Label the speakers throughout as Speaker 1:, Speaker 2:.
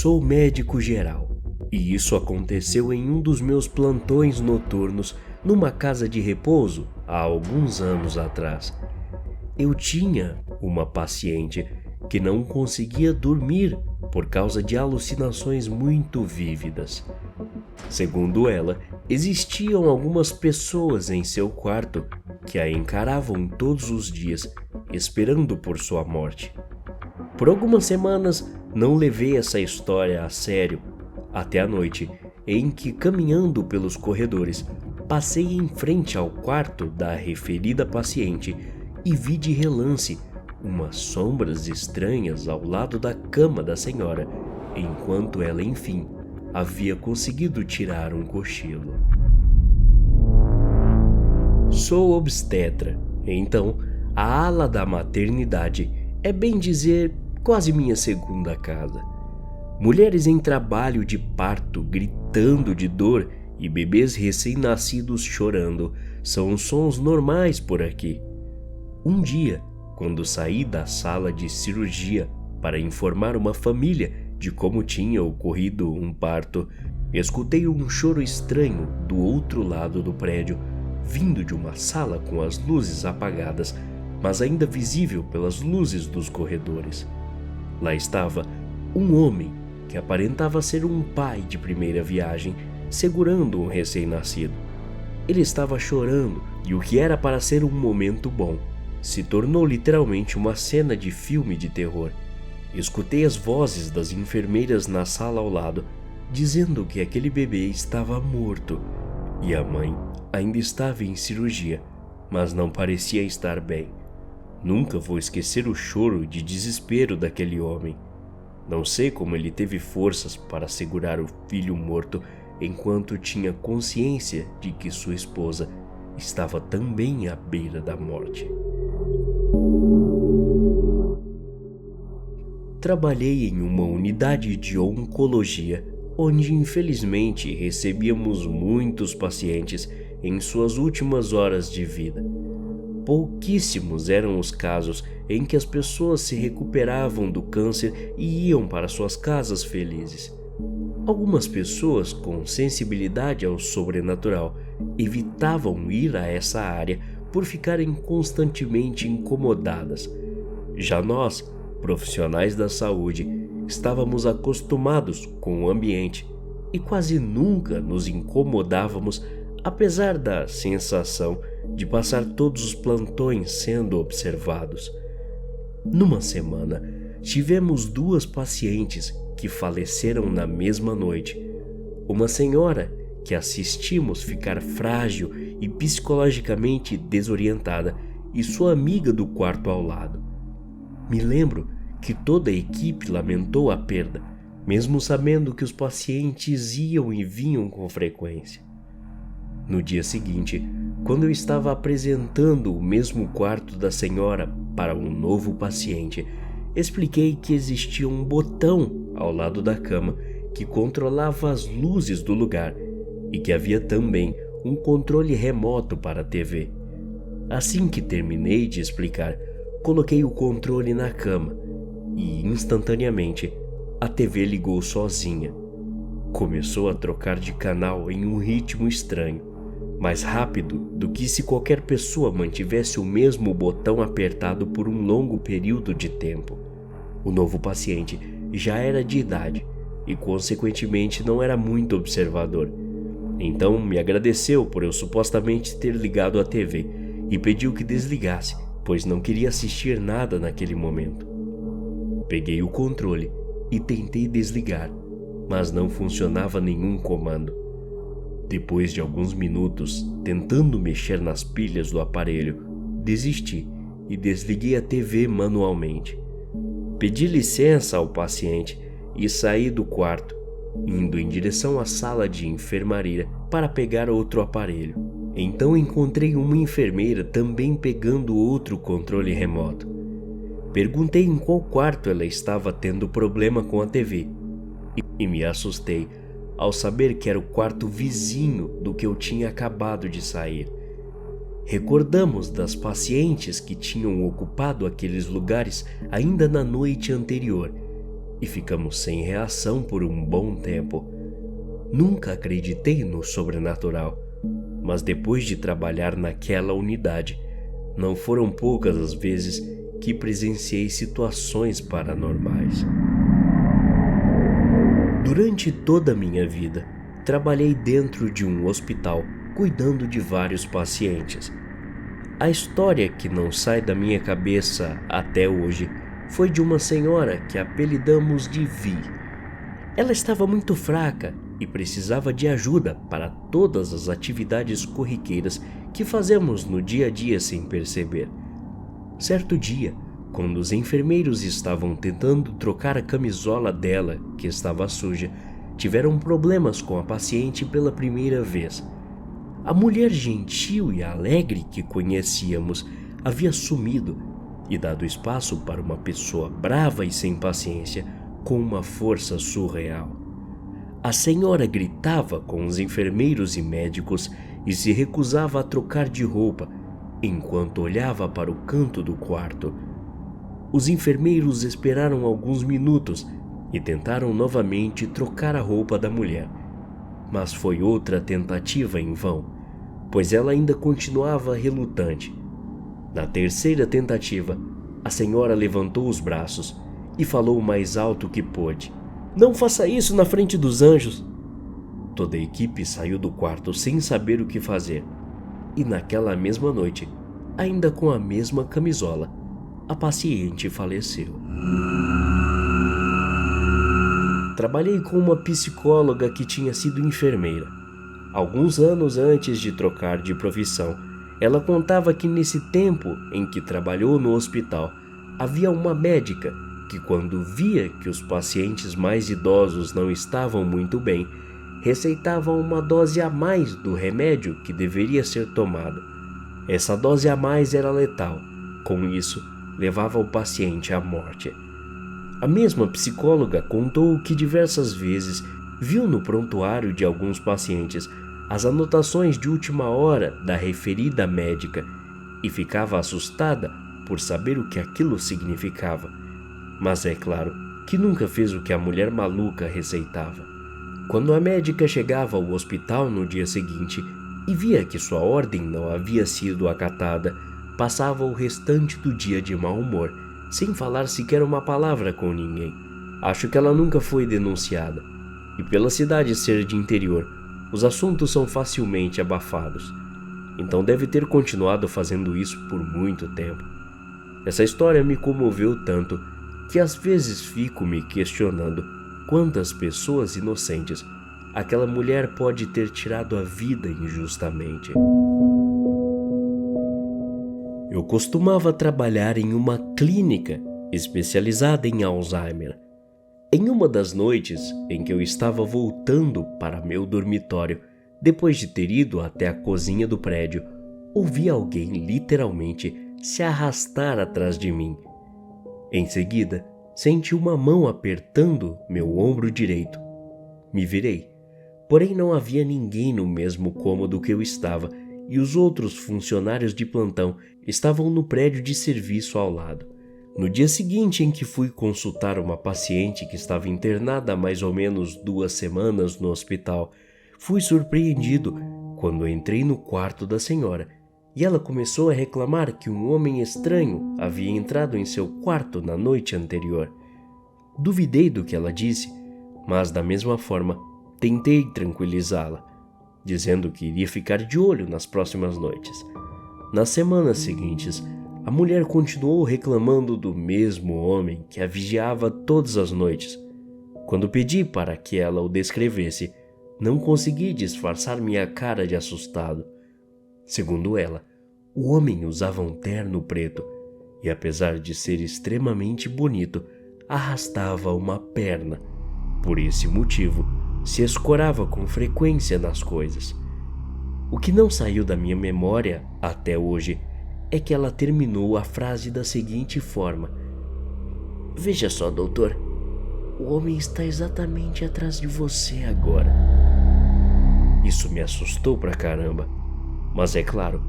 Speaker 1: Sou médico geral, e isso aconteceu em um dos meus plantões noturnos numa casa de repouso há alguns anos atrás. Eu tinha uma paciente que não conseguia dormir por causa de alucinações muito vívidas. Segundo ela, existiam algumas pessoas em seu quarto que a encaravam todos os dias, esperando por sua morte. Por algumas semanas não levei essa história a sério, até a noite em que, caminhando pelos corredores, passei em frente ao quarto da referida paciente e vi de relance umas sombras estranhas ao lado da cama da senhora, enquanto ela, enfim, havia conseguido tirar um cochilo. Sou obstetra, então a ala da maternidade é, bem dizer, quase minha segunda casa. Mulheres em trabalho de parto gritando de dor e bebês recém-nascidos chorando são sons normais por aqui. Um dia, quando saí da sala de cirurgia para informar uma família de como tinha ocorrido um parto, escutei um choro estranho do outro lado do prédio, vindo de uma sala com as luzes apagadas, mas ainda visível pelas luzes dos corredores. Lá estava um homem que aparentava ser um pai de primeira viagem, segurando um recém-nascido. Ele estava chorando e o que era para ser um momento bom se tornou literalmente uma cena de filme de terror. Escutei as vozes das enfermeiras na sala ao lado, dizendo que aquele bebê estava morto e a mãe ainda estava em cirurgia, mas não parecia estar bem. Nunca vou esquecer o choro de desespero daquele homem. Não sei como ele teve forças para segurar o filho morto enquanto tinha consciência de que sua esposa estava também à beira da morte. Trabalhei em uma unidade de oncologia, onde infelizmente recebíamos muitos pacientes em suas últimas horas de vida. Pouquíssimos eram os casos em que as pessoas se recuperavam do câncer e iam para suas casas felizes. Algumas pessoas com sensibilidade ao sobrenatural evitavam ir a essa área por ficarem constantemente incomodadas. Já nós, profissionais da saúde, estávamos acostumados com o ambiente e quase nunca nos incomodávamos, apesar da sensação de passar todos os plantões sendo observados. Numa semana, tivemos 2 pacientes que faleceram na mesma noite. Uma senhora que assistimos ficar frágil e psicologicamente desorientada e sua amiga do quarto ao lado. Me lembro que toda a equipe lamentou a perda, mesmo sabendo que os pacientes iam e vinham com frequência. No dia seguinte, quando eu estava apresentando o mesmo quarto da senhora para um novo paciente, expliquei que existia um botão ao lado da cama que controlava as luzes do lugar e que havia também um controle remoto para a TV. Assim que terminei de explicar, coloquei o controle na cama e, instantaneamente, a TV ligou sozinha. Começou a trocar de canal em um ritmo estranho, mais rápido do que se qualquer pessoa mantivesse o mesmo botão apertado por um longo período de tempo. O novo paciente já era de idade e, consequentemente, não era muito observador. Então me agradeceu por eu supostamente ter ligado a TV e pediu que desligasse, pois não queria assistir nada naquele momento. Peguei o controle e tentei desligar, mas não funcionava nenhum comando. Depois de alguns minutos tentando mexer nas pilhas do aparelho, desisti e desliguei a TV manualmente. Pedi licença ao paciente e saí do quarto, indo em direção à sala de enfermaria para pegar outro aparelho. Então encontrei uma enfermeira também pegando outro controle remoto. Perguntei em qual quarto ela estava tendo problema com a TV e me assustei ao saber que era o quarto vizinho do que eu tinha acabado de sair. Recordamos das pacientes que tinham ocupado aqueles lugares ainda na noite anterior e ficamos sem reação por um bom tempo. Nunca acreditei no sobrenatural, mas depois de trabalhar naquela unidade, não foram poucas as vezes que presenciei situações paranormais. Durante toda a minha vida, trabalhei dentro de um hospital, cuidando de vários pacientes. A história que não sai da minha cabeça até hoje foi de uma senhora que apelidamos de Vi. Ela estava muito fraca e precisava de ajuda para todas as atividades corriqueiras que fazemos no dia a dia sem perceber. Certo dia, quando os enfermeiros estavam tentando trocar a camisola dela, que estava suja, tiveram problemas com a paciente pela primeira vez. A mulher gentil e alegre que conhecíamos havia sumido e dado espaço para uma pessoa brava e sem paciência, com uma força surreal. A senhora gritava com os enfermeiros e médicos e se recusava a trocar de roupa, enquanto olhava para o canto do quarto. Os enfermeiros esperaram alguns minutos e tentaram novamente trocar a roupa da mulher, mas foi outra tentativa em vão, pois ela ainda continuava relutante. Na terceira tentativa, a senhora levantou os braços e falou o mais alto que pôde: "Não faça isso na frente dos anjos!" Toda a equipe saiu do quarto sem saber o que fazer, e naquela mesma noite, ainda com a mesma camisola, a paciente faleceu. Trabalhei com uma psicóloga que tinha sido enfermeira. Alguns anos antes de trocar de profissão, ela contava que nesse tempo em que trabalhou no hospital, havia uma médica que, quando via que os pacientes mais idosos não estavam muito bem, receitava uma dose a mais do remédio que deveria ser tomado. Essa dose a mais era letal. Com isso, levava o paciente à morte. A mesma psicóloga contou que diversas vezes viu no prontuário de alguns pacientes as anotações de última hora da referida médica e ficava assustada por saber o que aquilo significava. Mas é claro que nunca fez o que a mulher maluca receitava. Quando a médica chegava ao hospital no dia seguinte e via que sua ordem não havia sido acatada, passava o restante do dia de mau humor, sem falar sequer uma palavra com ninguém. Acho que ela nunca foi denunciada, e pela cidade ser de interior, os assuntos são facilmente abafados. Então deve ter continuado fazendo isso por muito tempo. Essa história me comoveu tanto que às vezes fico me questionando quantas pessoas inocentes aquela mulher pode ter tirado a vida injustamente. Eu costumava trabalhar em uma clínica especializada em Alzheimer. Em uma das noites em que eu estava voltando para meu dormitório, depois de ter ido até a cozinha do prédio, ouvi alguém literalmente se arrastar atrás de mim. Em seguida, senti uma mão apertando meu ombro direito. Me virei, porém não havia ninguém no mesmo cômodo que eu estava e os outros funcionários de plantão estavam no prédio de serviço ao lado. No dia seguinte em que fui consultar uma paciente que estava internada há mais ou menos 2 semanas no hospital, fui surpreendido quando entrei no quarto da senhora e ela começou a reclamar que um homem estranho havia entrado em seu quarto na noite anterior. Duvidei do que ela disse, mas da mesma forma tentei tranquilizá-la, dizendo que iria ficar de olho nas próximas noites. Nas semanas seguintes, a mulher continuou reclamando do mesmo homem que a vigiava todas as noites. Quando pedi para que ela o descrevesse, não consegui disfarçar minha cara de assustado. Segundo ela, o homem usava um terno preto e, apesar de ser extremamente bonito, arrastava uma perna. Por esse motivo, se escorava com frequência nas coisas. O que não saiu da minha memória até hoje é que ela terminou a frase da seguinte forma: "Veja só, doutor, o homem está exatamente atrás de você agora." Isso me assustou pra caramba, mas é claro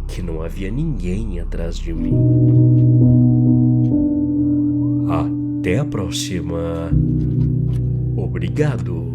Speaker 1: que não havia ninguém atrás de mim. Até a próxima. Obrigado.